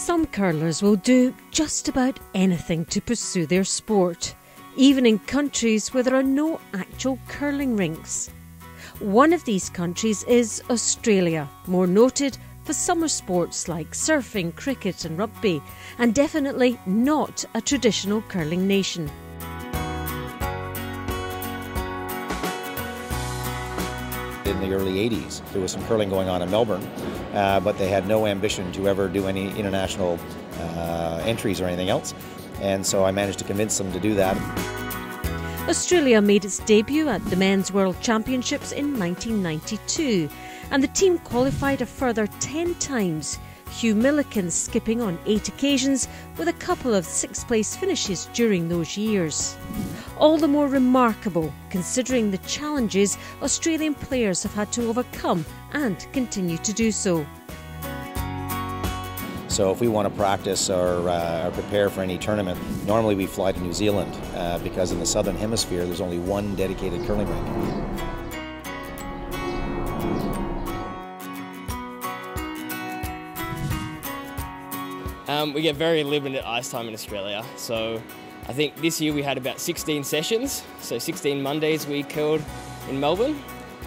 Some curlers will do just about anything to pursue their sport, even in countries where there are no actual curling rinks. One of these countries is Australia, more noted for summer sports like surfing, cricket and rugby, and definitely not a traditional curling nation. In the early 80s, there was some curling going on in Melbourne, but they had no ambition to ever do any international entries or anything else, and so I managed to convince them to do that. Australia made its debut at the Men's World Championships in 1992, and the team qualified a further 10 times, Hugh Milliken skipping on 8 occasions with a couple of sixth-place finishes during those years. All the more remarkable considering the challenges Australian players have had to overcome and continue to do so. So if we want to practice or prepare for any tournament, normally we fly to New Zealand because in the Southern Hemisphere there's only one dedicated curling rink. We get very limited ice time in Australia, so I think this year we had about 16 sessions, so 16 Mondays we curled in Melbourne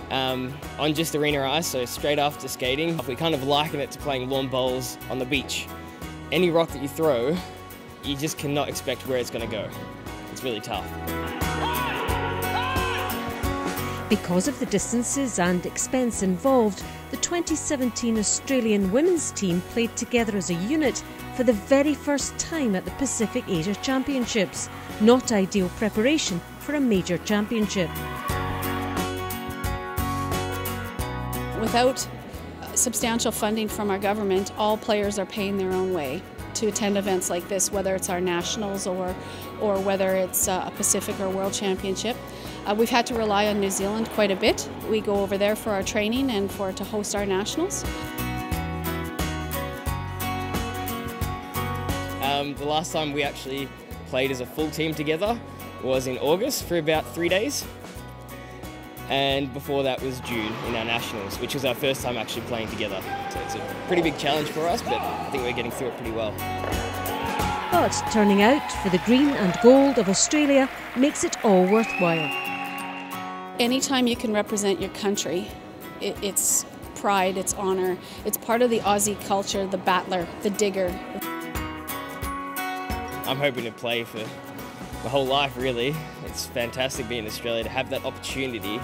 on just arena ice, so straight after skating. We kind of liken it to playing lawn bowls on the beach. Any rock that you throw, you just cannot expect where it's going to go. It's really tough. Because of the distances and expense involved, the 2017 Australian women's team played together as a unit for the very first time at the Pacific Asia Championships. Not ideal preparation for a major championship. Without substantial funding from our government, all players are paying their own way to attend events like this, whether it's our nationals or whether it's a Pacific or World Championship. We've had to rely on New Zealand quite a bit. We go over there for our training and to host our nationals. The last time we actually played as a full team together was in August for about 3 days. And before that was June in our nationals, which was our first time actually playing together. So it's a pretty big challenge for us, but I think we're getting through it pretty well. But turning out for the green and gold of Australia makes it all worthwhile. Anytime you can represent your country, it's pride, it's honour, it's part of the Aussie culture, the battler, the digger. I'm hoping to play for my whole life, really. It's fantastic being in Australia to have that opportunity.